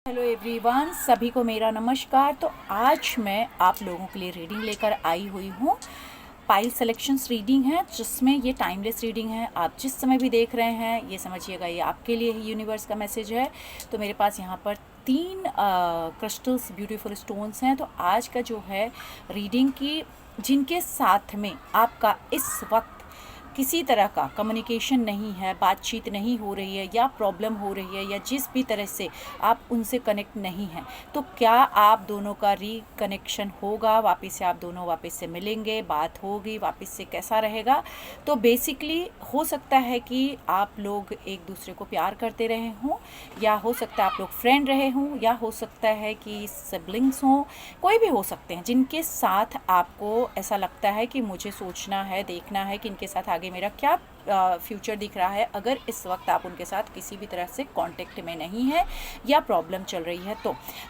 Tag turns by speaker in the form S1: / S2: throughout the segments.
S1: Hello everyone, सभी को मेरा नमस्कार। तो आज मैं आप लोगों के लिए रीडिंग लेकर आई हुई हूँ। पाइल सिलेक्शंस रीडिंग है जिसमें ये टाइमलेस रीडिंग है। आप जिस समय भी देख रहे हैं ये समझिएगा ये आपके लिए ही यूनिवर्स का मैसेज है। तो मेरे पास यहाँ पर 3 क्रिस्टल्स ब्यूटीफुल स्टोन्स हैं। तो आज का जो है रीडिंग की जिनके साथ में आपका इस वक्त किसी तरह का कम्युनिकेशन नहीं है, बातचीत नहीं हो रही है या प्रॉब्लम हो रही है या जिस भी तरह से आप उनसे कनेक्ट नहीं हैं, तो क्या आप दोनों का रिकनेक्शन होगा, वापस से आप दोनों वापस से मिलेंगे, बात होगी, वापस से कैसा रहेगा। तो बेसिकली हो सकता है कि आप लोग एक दूसरे को प्यार करते रहे हों, या हो सकता है आप लोग फ्रेंड रहे हों, या हो सकता है कि सिबलिंग्स हों, कोई भी हो सकते हैं जिनके साथ आपको ऐसा लगता है कि मुझे सोचना है, देखना है कि इनके साथ आगे मेरा क्या फ्यूचर दिख रहा है। अगर इस वक्त आप उनके साथ किसी भी तरह से कांटेक्ट में नहीं है या प्रॉब्लम चल रही है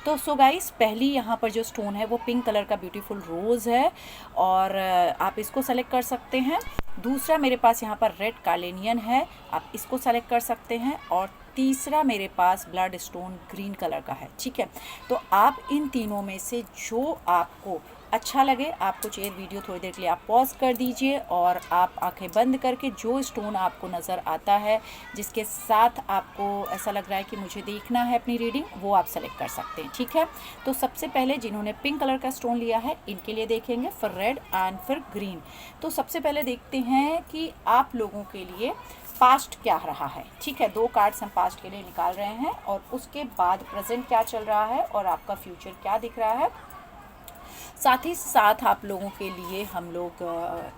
S1: तो सो गाइस, पहली यहाँ पर जो स्टोन है वो पिंक कलर का ब्यूटीफुल रोज़ है और आप इसको सेलेक्ट कर सकते हैं। दूसरा मेरे पास यहाँ पर रेड कार्नेलियन है, आप इसको सेलेक्ट कर सकते हैं। और तीसरा मेरे पास ब्लड स्टोन ग्रीन कलर का है। ठीक है, तो आप इन तीनों में से जो आपको अच्छा लगे, आपको चाहिए, वीडियो थोड़ी देर के लिए आप पॉज कर दीजिए और आप आंखें बंद करके जो स्टोन आपको नज़र आता है, जिसके साथ आपको ऐसा लग रहा है कि मुझे देखना है अपनी रीडिंग, वो आप सेलेक्ट कर सकते हैं। ठीक है, तो सबसे पहले जिन्होंने पिंक कलर का स्टोन लिया है इनके लिए देखेंगे, फिर रेड एंड फिर ग्रीन। तो सबसे पहले देखते हैं कि आप लोगों के लिए पास्ट क्या रहा है। ठीक है, 2 कार्ड्स हम पास्ट के लिए निकाल रहे हैं और उसके बाद प्रेजेंट क्या चल रहा है और आपका फ्यूचर क्या दिख रहा है। साथ ही साथ आप लोगों के लिए हम लोग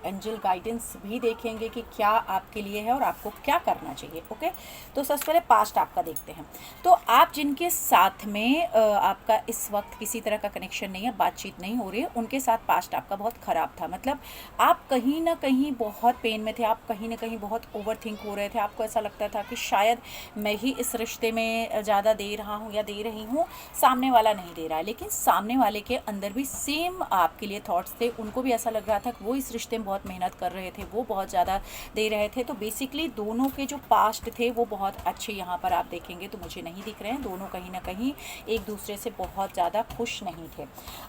S1: एंजल गाइडेंस भी देखेंगे कि क्या आपके लिए है और आपको क्या करना चाहिए। ओके, तो सबसे पहले पास्ट आपका देखते हैं। तो आप जिनके साथ में आपका इस वक्त किसी तरह का कनेक्शन नहीं है, बातचीत नहीं हो रही है, उनके साथ पास्ट आपका बहुत ख़राब था। मतलब आप कहीं ना कहीं बहुत पेन में थे, आप कहीं ना कहीं बहुत ओवर थिंक हो रहे थे। आपको ऐसा लगता था कि शायद मैं ही इस रिश्ते में ज़्यादा दे रहा हूँ या दे रही हूँ, सामने वाला नहीं दे रहा है। लेकिन सामने वाले के अंदर भी सेम आपके लिए थॉट्स थे, उनको भी ऐसा लग रहा था कि वो इस रिश्ते में बहुत मेहनत कर रहे थे, वो बहुत ज़्यादा दे रहे थे। तो बेसिकली दोनों के जो पास्ट थे वो बहुत अच्छे यहाँ पर आप देखेंगे तो मुझे नहीं दिख रहे हैं। दोनों कहीं ना कहीं एक दूसरे से बहुत ज़्यादा खुश नहीं थे।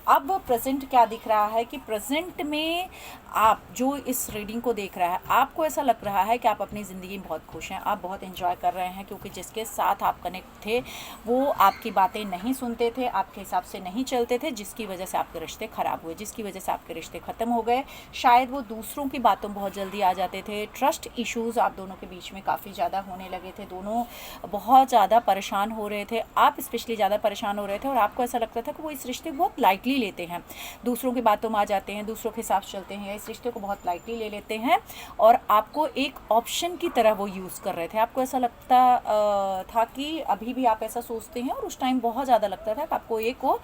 S1: अब प्रेजेंट क्या दिख रहा है कि प्रेजेंट में आप जो इस रीडिंग को देख रहा है, आपको ऐसा लग रहा है कि आप अपनी ज़िंदगी में बहुत खुश हैं, आप बहुत एंजॉय कर रहे हैं, क्योंकि जिसके साथ आप कनेक्ट थे वो आपकी बातें नहीं सुनते थे, आपके हिसाब से नहीं चलते थे, जिसकी वजह से आपके रिश्ते ख़राब हुए, जिसकी वजह से आपके रिश्ते ख़त्म हो गए। शायद वो दूसरों की बातों में बहुत जल्दी आ जाते थे। ट्रस्ट इश्यूज़ आप दोनों के बीच में काफ़ी ज़्यादा होने लगे थे, दोनों बहुत ज़्यादा परेशान हो रहे थे, आप स्पेशली ज़्यादा परेशान हो रहे थे और आपको ऐसा लगता था कि वो इस रिश्ते को बहुत लाइटली लेते हैं, दूसरों की बातों में आ जाते हैं, दूसरों के हिसाब से चलते हैं, इस रिश्ते को बहुत लाइटली ले लेते हैं और आपको एक ऑप्शन की तरह वो यूज़ कर रहे थे। आपको ऐसा लगता था कि अभी भी आप ऐसा सोचते हैं और उस टाइम बहुत ज़्यादा लगता था कि आपको एक वो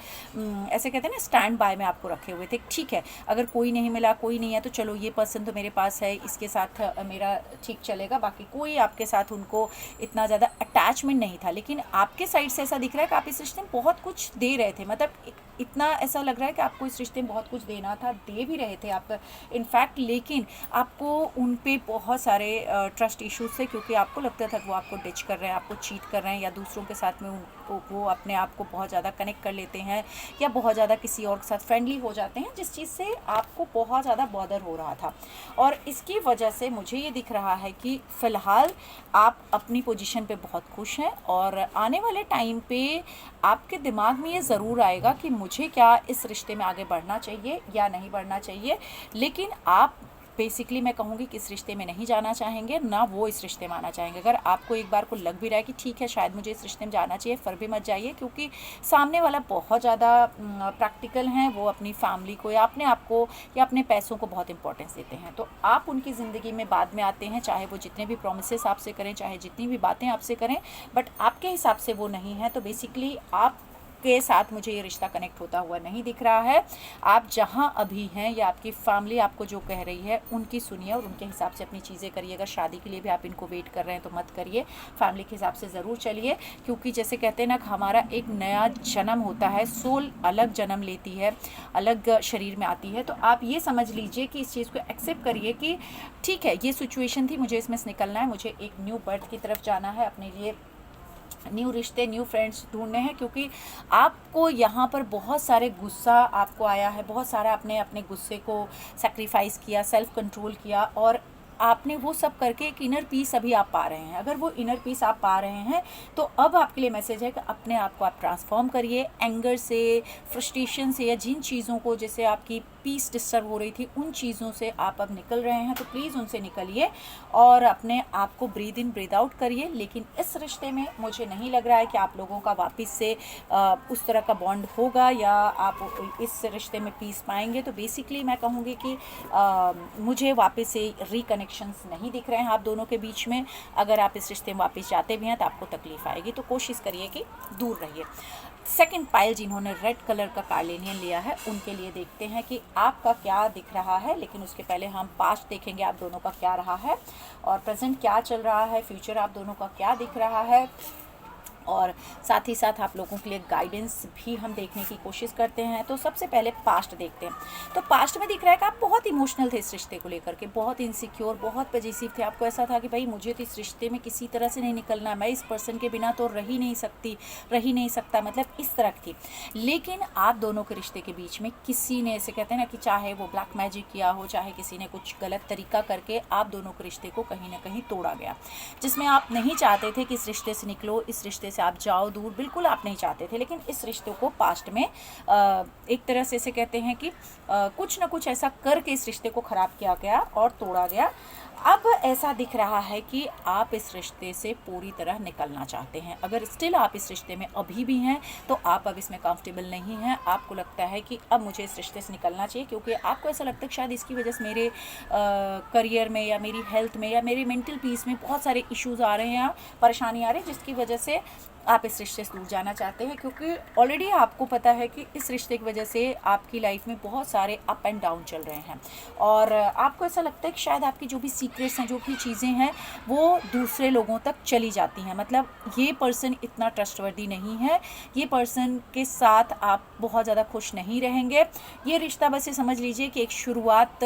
S1: ऐसे कहते हैं ना, स्टैंड बाय में आपको रखे हुए थे। ठीक है, अगर कोई नहीं मिला, कोई नहीं है, तो चलो ये पर्सन तो मेरे पास है, इसके साथ मेरा ठीक चलेगा, बाकी कोई आपके साथ उनको इतना ज़्यादा अटैचमेंट नहीं था। लेकिन आपके साइड से ऐसा दिख रहा है कि आप इस रिश्ते में बहुत कुछ दे रहे थे, मतलब इतना ऐसा लग रहा है कि आपको इस रिश्ते में बहुत कुछ देना था, दे भी रहे थे आप इनफैक्ट। लेकिन आपको उन पे बहुत सारे ट्रस्ट इश्यूज थे, क्योंकि आपको लगता था कि वो आपको डिच कर रहे हैं, आपको चीट कर रहे हैं, या दूसरों के साथ में उनको वो अपने आप को बहुत ज़्यादा कनेक्ट कर लेते हैं या बहुत ज़्यादा किसी और के साथ फ्रेंडली हो जाते हैं, जिस चीज़ से आपको बहुत ज़्यादा बॉदर हो रहा था। और इसकी वजह से मुझे ये दिख रहा है कि फ़िलहाल आप अपनी पोजीशन पे बहुत खुश हैं और आने वाले टाइम पे आपके दिमाग में ये ज़रूर आएगा कि मुझे क्या इस रिश्ते में आगे बढ़ना चाहिए या नहीं बढ़ना चाहिए। लेकिन आप बेसिकली मैं कहूँगी कि इस रिश्ते में नहीं जाना चाहेंगे, ना वो इस रिश्ते में आना चाहेंगे। अगर आपको एक बार को लग भी रहा है कि ठीक है शायद मुझे इस रिश्ते में जाना चाहिए, फिर भी मत जाइए, क्योंकि सामने वाला बहुत ज़्यादा प्रैक्टिकल हैं, वो अपनी फैमिली को या अपने आप को या अपने पैसों को बहुत इंपॉर्टेंस देते हैं। तो आप उनकी ज़िंदगी में बाद में आते हैं, चाहे वो जितने भी प्रोमिसेस आपसे करें, चाहे जितनी भी बातें आपसे करें, बट आपके हिसाब से वो नहीं है। तो बेसिकली आप के साथ मुझे ये रिश्ता कनेक्ट होता हुआ नहीं दिख रहा है। आप जहाँ अभी हैं या आपकी फैमिली आपको जो कह रही है उनकी सुनिए और उनके हिसाब से अपनी चीज़ें करिए। अगर शादी के लिए भी आप इनको वेट कर रहे हैं तो मत करिए, फैमिली के हिसाब से ज़रूर चलिए, क्योंकि जैसे कहते हैं ना, हमारा एक नया जन्म होता है, सोल अलग जन्म लेती है, अलग शरीर में आती है। तो आप ये समझ लीजिए कि इस चीज़ को एक्सेप्ट करिए कि ठीक है, ये सिचुएशन थी, मुझे इसमें से निकलना है, मुझे एक न्यू बर्थ की तरफ जाना है, अपने लिए न्यू रिश्ते, न्यू फ्रेंड्स ढूंढने हैं, क्योंकि आपको यहाँ पर बहुत सारे गुस्सा आपको आया है, बहुत सारा आपने अपने गुस्से को सेक्रीफाइस किया, सेल्फ कंट्रोल किया, और आपने वो सब करके एक इनर पीस अभी आप पा रहे हैं। अगर वो इनर पीस आप पा रहे हैं तो अब आपके लिए मैसेज है कि अपने आप को आप ट्रांसफॉर्म करिए। एंगर से, फ्रस्ट्रेशन से, या जिन चीज़ों को जैसे आपकी पीस डिस्टर्ब हो रही थी, उन चीज़ों से आप अब निकल रहे हैं, तो प्लीज़ उनसे निकलिए और अपने आप को ब्रीद इन ब्रीद आउट करिए। लेकिन इस रिश्ते में मुझे नहीं लग रहा है कि आप लोगों का वापस से उस तरह का बॉन्ड होगा या आप इस रिश्ते में पीस पाएंगे। तो बेसिकली मैं कहूँगी कि मुझे वापस से रिकनेक्शंस नहीं दिख रहे हैं आप दोनों के बीच में। अगर आप इस रिश्ते में वापस जाते भी हैं तो आपको तकलीफ़ आएगी, तो कोशिश करिए कि दूर रहिए। सेकंड पाइल जिन्होंने रेड कलर का कार्लेनियन लिया है, उनके लिए देखते हैं कि आपका क्या दिख रहा है। लेकिन उसके पहले हम पास्ट देखेंगे आप दोनों का क्या रहा है, और प्रेजेंट क्या चल रहा है, फ्यूचर आप दोनों का क्या दिख रहा है, और साथ ही साथ आप लोगों के लिए गाइडेंस भी हम देखने की कोशिश करते हैं। तो सबसे पहले पास्ट देखते हैं। तो पास्ट में दिख रहा है कि आप बहुत इमोशनल थे इस रिश्ते को लेकर के, बहुत इनसिक्योर, बहुत पॉजिटिव थे। आपको ऐसा था कि भाई मुझे तो इस रिश्ते में किसी तरह से नहीं निकलना, मैं इस पर्सन के बिना तो रह ही नहीं सकता, मतलब इस तरह की। लेकिन आप दोनों के रिश्ते के बीच में किसी ने, ऐसे कहते हैं ना कि चाहे वो ब्लैक मैजिक किया हो, चाहे किसी ने कुछ गलत तरीका करके आप दोनों के रिश्ते को कहीं ना कहीं तोड़ा गया, जिसमें आप नहीं चाहते थे कि इस रिश्ते से निकलो, इस रिश्ते से आप जाओ दूर, बिल्कुल आप नहीं चाहते थे। लेकिन इस रिश्ते को पास्ट में एक तरह से इसे कहते हैं कि कुछ ना कुछ ऐसा करके इस रिश्ते को ख़राब किया गया और तोड़ा गया। अब ऐसा दिख रहा है कि आप इस रिश्ते से पूरी तरह निकलना चाहते हैं। अगर स्टिल आप इस रिश्ते में अभी भी हैं तो आप अब इसमें कंफर्टेबल नहीं हैं। आपको लगता है कि अब मुझे इस रिश्ते से निकलना चाहिए, क्योंकि आपको ऐसा लगता है कि शायद इसकी वजह से मेरे करियर में या मेरी हेल्थ में या मेरी मेंटल पीस में बहुत सारे इश्यूज़ आ रहे हैं, परेशानी आ रही है, जिसकी वजह से आप इस रिश्ते से दूर जाना चाहते हैं। क्योंकि ऑलरेडी आपको पता है कि इस रिश्ते की वजह से आपकी लाइफ में बहुत सारे अप एंड डाउन चल रहे हैं, और आपको ऐसा लगता है कि शायद आपकी जो भी सीक्रेट्स हैं, जो भी चीज़ें हैं, वो दूसरे लोगों तक चली जाती हैं। मतलब ये पर्सन इतना ट्रस्टवर्दी नहीं है, ये पर्सन के साथ आप बहुत ज़्यादा खुश नहीं रहेंगे। ये रिश्ता बस ये समझ लीजिए कि एक शुरुआत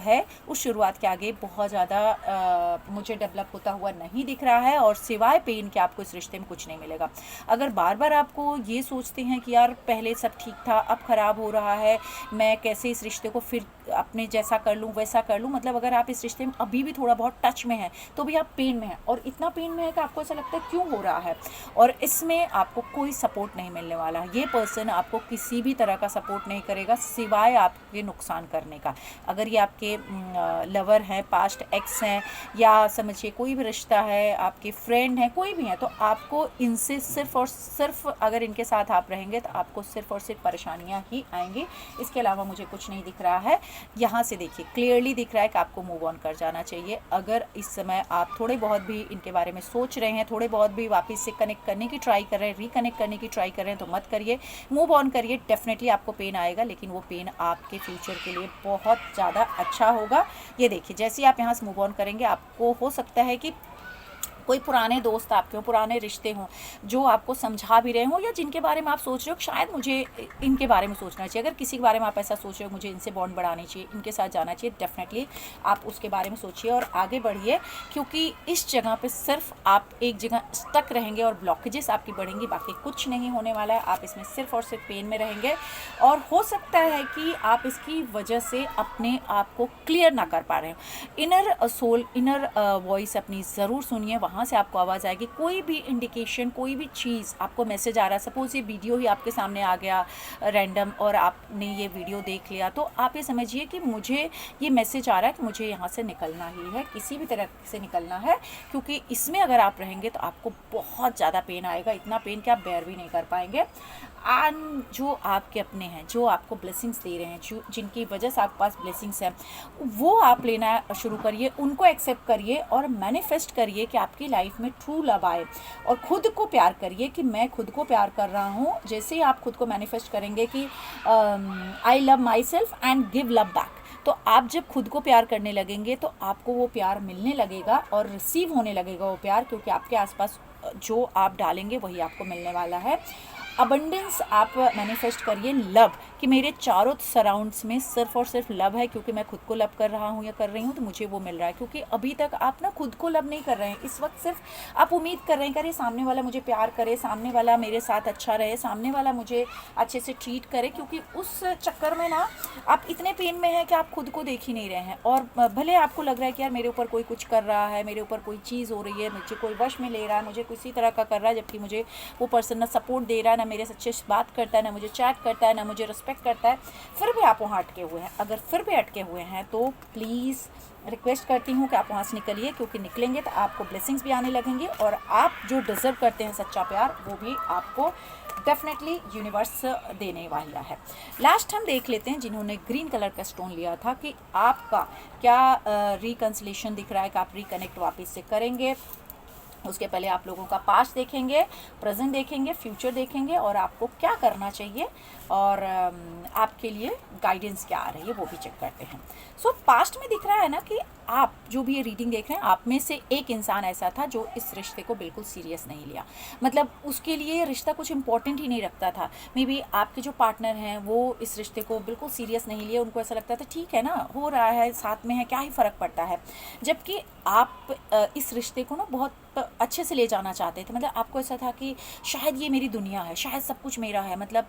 S1: है, उस शुरुआत के आगे बहुत ज़्यादा मुझे डेवलप होता हुआ नहीं दिख रहा है, और सिवाय पेन के आपको इस रिश्ते में कुछ नहीं मिलेगा। अगर बार बार आपको ये सोचते हैं कि यार पहले सब ठीक था, अब ख़राब हो रहा है, मैं कैसे इस रिश्ते को फिर अपने जैसा कर लूँ, वैसा कर लूँ, मतलब अगर आप इस रिश्ते में अभी भी थोड़ा बहुत टच में हैं तो भी आप पेन में हैं, और इतना पेन में है कि आपको ऐसा लगता है क्यों हो रहा है, और इसमें आपको कोई सपोर्ट नहीं मिलने वाला। ये पर्सन आपको किसी भी तरह का सपोर्ट नहीं करेगा सिवाय आपके नुकसान करने का। अगर ये आपके लवर हैं, पास्ट एक्स हैं, या समझिए कोई भी रिश्ता है, आपके फ्रेंड हैं, कोई भी है, तो आपको इनसे सिर्फ और सिर्फ, अगर इनके साथ आप रहेंगे तो आपको सिर्फ और सिर्फ परेशानियां ही आएंगी। इसके अलावा मुझे कुछ नहीं दिख रहा है। यहाँ से देखिए क्लियरली दिख रहा है कि आपको मूव ऑन कर जाना चाहिए। अगर इस समय आप थोड़े बहुत भी इनके बारे में सोच रहे हैं, थोड़े बहुत भी वापस से कनेक्ट करने की ट्राई कर रहे हैं, रिकनेक्ट करने की ट्राई कर रहे हैं, तो मत करिए, मूव ऑन करिए। डेफिनेटली आपको पेन आएगा, लेकिन वो पेन आपके फ्यूचर के लिए बहुत ज़्यादा अच्छा होगा। ये देखिए जैसे ही आप यहाँ से मूव ऑन करेंगे, आपको हो सकता है कि कोई पुराने दोस्त आपके हों, पुराने रिश्ते हों, जो आपको समझा भी रहे हों, या जिनके बारे में आप सोच रहे हो शायद मुझे इनके बारे में सोचना चाहिए। अगर किसी के बारे में आप ऐसा सोच रहे हो मुझे इनसे बॉन्ड बढ़ानी चाहिए, इनके साथ जाना चाहिए, डेफिनेटली आप उसके बारे में सोचिए और आगे बढ़िए। क्योंकि इस जगह पे सिर्फ आप एक जगह स्टक रहेंगे और ब्लॉकेजेस आपकी बढ़ेंगी, बाकी कुछ नहीं होने वाला है। आप इसमें सिर्फ और सिर्फ पेन में रहेंगे, और हो सकता है कि आप इसकी वजह से अपने आप को क्लियर ना कर पा रहे हो। इनर सोल, इनर वॉइस अपनी ज़रूर सुनिए, वहाँ से आपको आवाज़ आएगी। कोई भी इंडिकेशन, कोई भी चीज़ आपको मैसेज आ रहा है, सपोज़ ये वीडियो ही आपके सामने आ गया रैंडम और आपने ये वीडियो देख लिया, तो आप ये समझिए कि मुझे ये मैसेज आ रहा है कि मुझे यहाँ से निकलना ही है, किसी भी तरह से निकलना है। क्योंकि इसमें अगर आप रहेंगे तो आपको बहुत ज़्यादा पेन आएगा, इतना पेन कि आप बेयर भी नहीं कर पाएंगे। एंड जो आपके अपने हैं, जो आपको ब्लेसिंग्स दे रहे हैं, जो जिनकी वजह से आपके पास ब्लेसिंग्स हैं, वो आप लेना शुरू करिए, उनको एक्सेप्ट करिए और मैनिफेस्ट करिए कि आपकी लाइफ में ट्रू लव आए। और ख़ुद को प्यार करिए कि मैं खुद को प्यार कर रहा हूँ। जैसे ही आप खुद को मैनिफेस्ट करेंगे कि I love my self and give love back, तो आप जब खुद को प्यार करने लगेंगे तो आपको वो प्यार मिलने लगेगा और रिसीव होने लगेगा वो प्यार, क्योंकि आपके आसपास जो आप डालेंगे वही आपको मिलने वाला है। अबंडेंस आप मैनिफेस्ट करिए, लव, कि मेरे चारों सराउंड्स में सिर्फ और सिर्फ लव है, क्योंकि मैं खुद को लव कर रहा हूँ या कर रही हूँ तो मुझे वो मिल रहा है। क्योंकि अभी तक आप ना खुद को लव नहीं कर रहे हैं, इस वक्त सिर्फ आप उम्मीद कर रहे हैं कि अरे सामने वाला मुझे प्यार करे, सामने वाला मेरे साथ अच्छा रहे, सामने वाला मुझे अच्छे से ट्रीट करे। क्योंकि उस चक्कर में ना आप इतने पेन में हैं कि आप खुद को देख ही नहीं रहे हैं। और भले आपको लग रहा है कि यार मेरे ऊपर कोई कुछ कर रहा है, मेरे ऊपर कोई चीज़ हो रही है, मुझे कोई वश में ले रहा है, मुझे किसी तरह का कर रहा है, जबकि मुझे वो पर्सन ना सपोर्ट दे रहा है, ना मेरे से अच्छे से बात करता है, ना मुझे चैट करता है, ना मुझे रिस्पेक्ट करता है, फिर भी आप वहाँ अटके हुए हैं। अगर फिर भी अटके हुए हैं तो प्लीज़ रिक्वेस्ट करती हूँ कि आप वहाँ से निकलिए, क्योंकि निकलेंगे तो आपको ब्लेसिंग्स भी आने लगेंगी और आप जो डिज़र्व करते हैं सच्चा प्यार वो भी आपको डेफिनेटली यूनिवर्स देने वाला है। लास्ट हम देख लेते हैं जिन्होंने ग्रीन कलर का स्टोन लिया था कि आपका क्या रिकन्सिलेशन दिख रहा है कि आप रिकनेक्ट वापस से करेंगे। उसके पहले आप लोगों का पास्ट देखेंगे, प्रेजेंट देखेंगे, फ्यूचर देखेंगे और आपको क्या करना चाहिए और आपके लिए गाइडेंस क्या आ रही है वो भी चेक करते हैं। सो पास्ट में दिख रहा है ना कि आप जो भी ये रीडिंग देख रहे हैं, आप में से एक इंसान ऐसा था जो इस रिश्ते को बिल्कुल सीरियस नहीं लिया। मतलब उसके लिए रिश्ता कुछ इंपॉर्टेंट ही नहीं रखता था। मे बी आपके जो पार्टनर हैं वो इस रिश्ते को बिल्कुल सीरियस नहीं लिए, उनको ऐसा लगता था ठीक है ना, हो रहा है, साथ में है, क्या ही फ़र्क पड़ता है। जबकि आप इस रिश्ते को ना बहुत अच्छे से ले जाना चाहते थे। मतलब आपको ऐसा था कि शायद ये मेरी दुनिया है, शायद सब कुछ मेरा है। मतलब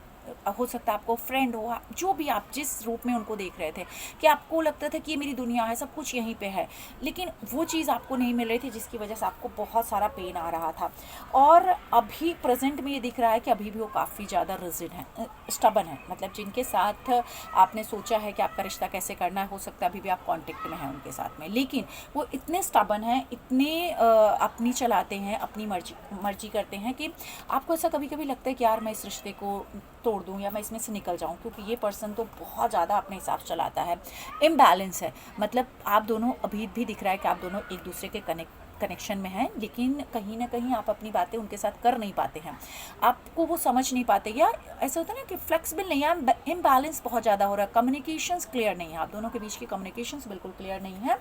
S1: हो सकता है आपको फ्रेंड हो, जो भी आप जिस रूप में उनको देख रहे थे, कि आपको लगता था कि ये मेरी दुनिया है, सब कुछ यहीं पे है, लेकिन वो चीज़ आपको नहीं मिल रही थी, जिसकी वजह से आपको बहुत सारा पेन आ रहा था। और अभी प्रेजेंट में ये दिख रहा है कि अभी भी वो काफ़ी ज़्यादा रिजिड हैं, स्टबन है। मतलब जिनके साथ आपने सोचा है कि आपका रिश्ता कैसे करना है, हो सकता है अभी भी आप कॉन्टेक्ट में हैं उनके साथ में, लेकिन वो इतने स्टबन हैं, इतने अपनी चलाते हैं, अपनी मर्जी करते हैं कि आपको ऐसा कभी कभी लगता है कि यार मैं इस रिश्ते को तोड़ दूं या मैं इसमें से निकल जाऊं, क्योंकि ये पर्सन तो बहुत ज़्यादा अपने हिसाब से चलाता है। इम्बैलेंस है। मतलब आप दोनों अभी भी दिख रहा है कि आप दोनों एक दूसरे के कनेक्शन में हैं, लेकिन कहीं ना कहीं आप अपनी बातें उनके साथ कर नहीं पाते हैं, आपको वो समझ नहीं पाते, या ऐसा होता है ना कि फ्लेक्सिबल नहीं है, इम्बैलेंस बहुत ज़्यादा हो रहा है, कम्युनिकेशंस क्लियर नहीं है, आप दोनों के बीच की कम्युनिकेशंस बिल्कुल क्लियर नहीं है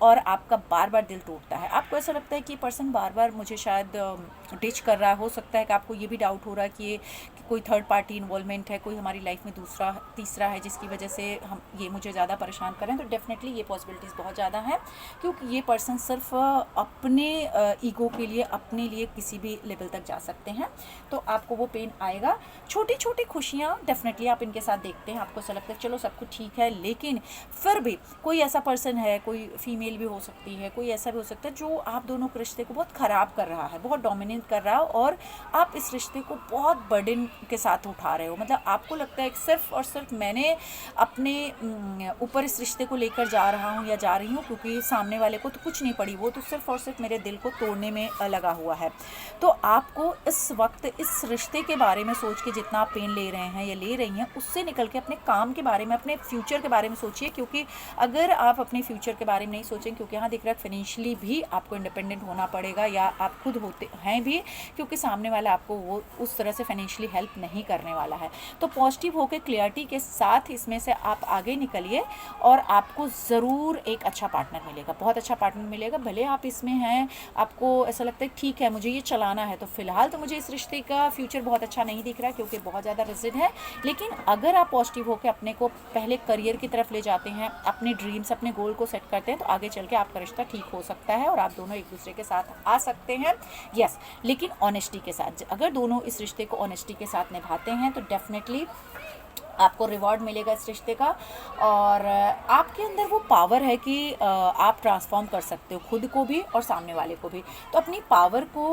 S1: और आपका बार बार दिल टूटता है। आपको ऐसा लगता है कि पर्सन बार बार मुझे शायद डिच कर रहा है। हो सकता है कि आपको ये भी डाउट हो रहा है कि कोई थर्ड पार्टी इन्वॉल्वमेंट है, कोई हमारी लाइफ में दूसरा तीसरा है जिसकी वजह से हम ये मुझे ज़्यादा परेशान करें। तो डेफिनेटली ये पॉसिबिलिटीज़ बहुत ज़्यादा हैं, क्योंकि ये पर्सन सिर्फ अपने ईगो के लिए, अपने लिए किसी भी लेवल तक जा सकते हैं। तो आपको वो पेन आएगा। छोटी छोटी खुशियाँ डेफिनेटली आप इनके साथ देखते हैं, आपको ऐसा लगता है चलो सब कुछ ठीक है, लेकिन फिर भी कोई ऐसा पर्सन है, कोई फीमेल भी हो सकती है, कोई ऐसा भी हो सकता है जो आप दोनों के रिश्ते को बहुत ख़राब कर रहा है, बहुत डोमिनेट कर रहा है और आप इस रिश्ते को बहुत बर्डन के साथ उठा रहे हो। मतलब आपको लगता है कि सिर्फ और सिर्फ मैंने अपने ऊपर इस रिश्ते को लेकर जा रहा हूँ या जा रही हूँ, क्योंकि सामने वाले को तो कुछ नहीं पड़ी, वो तो सिर्फ और सिर्फ मेरे दिल को तोड़ने में लगा हुआ है। तो आपको इस वक्त इस रिश्ते के बारे में सोच के जितना आप पेन ले रहे हैं या ले रही हैं, उससे निकल के अपने काम के बारे में, अपने फ्यूचर के बारे में सोचिए। क्योंकि अगर आप अपने फ्यूचर के बारे में नहीं सोचें, क्योंकि यहाँ दिख रहा है फाइनेंशियली भी आपको इंडिपेंडेंट होना पड़ेगा, या आप खुद होते हैं भी, क्योंकि सामने वाला आपको वो उस तरह से फाइनेंशियली हेल्प नहीं करने वाला है। तो पॉजिटिव होकर क्लियरिटी के साथ इसमें से आप आगे निकलिए और आपको ज़रूर एक अच्छा पार्टनर मिलेगा, बहुत अच्छा पार्टनर मिलेगा। भले आप इसमें हैं, आपको ऐसा लगता है ठीक है मुझे ये चलाना है, तो फिलहाल तो मुझे इस रिश्ते का फ्यूचर बहुत अच्छा नहीं दिख रहा है क्योंकि बहुत ज़्यादा रिजिड है, लेकिन अगर आप पॉजिटिव होकर अपने को पहले करियर की तरफ ले जाते हैं, अपने ड्रीम्स, अपने गोल को सेट करते हैं, तो आगे चल के आपका रिश्ता ठीक हो सकता है और आप दोनों एक दूसरे के साथ आ सकते हैं। यस, लेकिन ऑनेस्टी के साथ। अगर दोनों इस रिश्ते को ऑनेस्टी के साथ निभाते हैं तो डेफिनेटली आपको रिवॉर्ड मिलेगा इस रिश्ते का। और आपके अंदर वो पावर है कि आप ट्रांसफॉर्म कर सकते हो खुद को भी और सामने वाले को भी। तो अपनी पावर को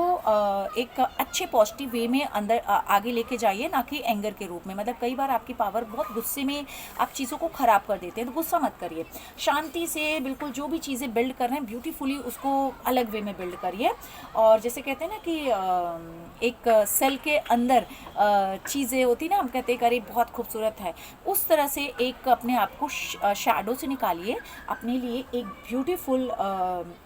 S1: एक अच्छे पॉजिटिव वे में अंदर आगे लेके जाइए, ना कि एंगर के रूप में। मतलब कई बार आपकी पावर बहुत गुस्से में आप चीज़ों को ख़राब कर देते हैं, तो गुस्सा मत करिए, शांति से बिल्कुल जो भी चीज़ें बिल्ड कर रहे हैं ब्यूटीफुली उसको अलग वे में बिल्ड करिए। और जैसे कहते हैं ना कि एक सेल के अंदर चीज़ें होती ना, हम कहते हैं अरे बहुत खूबसूरत है, उस तरह से एक अपने आप को शैडो से निकालिए, अपने लिए एक ब्यूटीफुल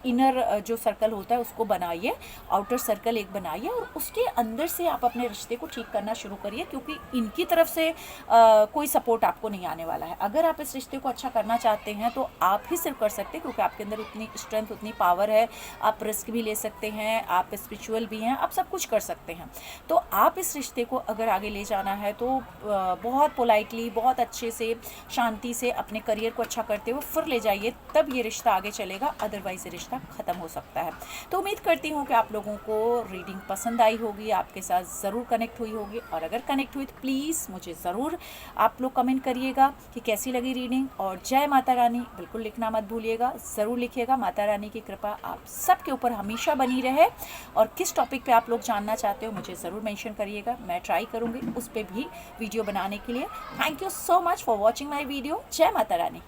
S1: इनर जो सर्कल होता है उसको बनाइए, आउटर सर्कल एक बनाइए और उसके अंदर से आप अपने रिश्ते को ठीक करना शुरू करिए, क्योंकि इनकी तरफ से कोई सपोर्ट आपको नहीं आने वाला है। अगर आप इस रिश्ते को अच्छा करना चाहते हैं तो आप ही सिर्फ कर सकते हैं, क्योंकि आपके अंदर उतनी स्ट्रेंथ, उतनी पावर है, आप रिस्क भी ले सकते हैं, आप स्पिरिचुअल भी हैं, आप सब कुछ कर सकते हैं। तो आप इस रिश्ते को अगर आगे ले जाना है तो बहुत पोलाइट पोलाइटली, बहुत अच्छे से, शांति से अपने करियर को अच्छा करते हुए फिर ले जाइए, तब ये रिश्ता आगे चलेगा, अदरवाइज़ ये रिश्ता ख़त्म हो सकता है। तो उम्मीद करती हूँ कि आप लोगों को रीडिंग पसंद आई होगी, आपके साथ ज़रूर कनेक्ट हुई होगी, और अगर कनेक्ट हुई तो प्लीज़ मुझे ज़रूर आप लोग कमेंट करिएगा कि कैसी लगी रीडिंग। और जय माता रानी बिल्कुल लिखना मत भूलिएगा, ज़रूर लिखिएगा। माता रानी की कृपा आप सबके ऊपर हमेशा बनी रहे, और किस टॉपिक पे आप लोग जानना चाहते हो मुझे ज़रूर मेंशन करिएगा, मैं ट्राई करूँगी उस पर भी वीडियो बनाने के लिए। Thank you so much for watching my video. जय माता रानी।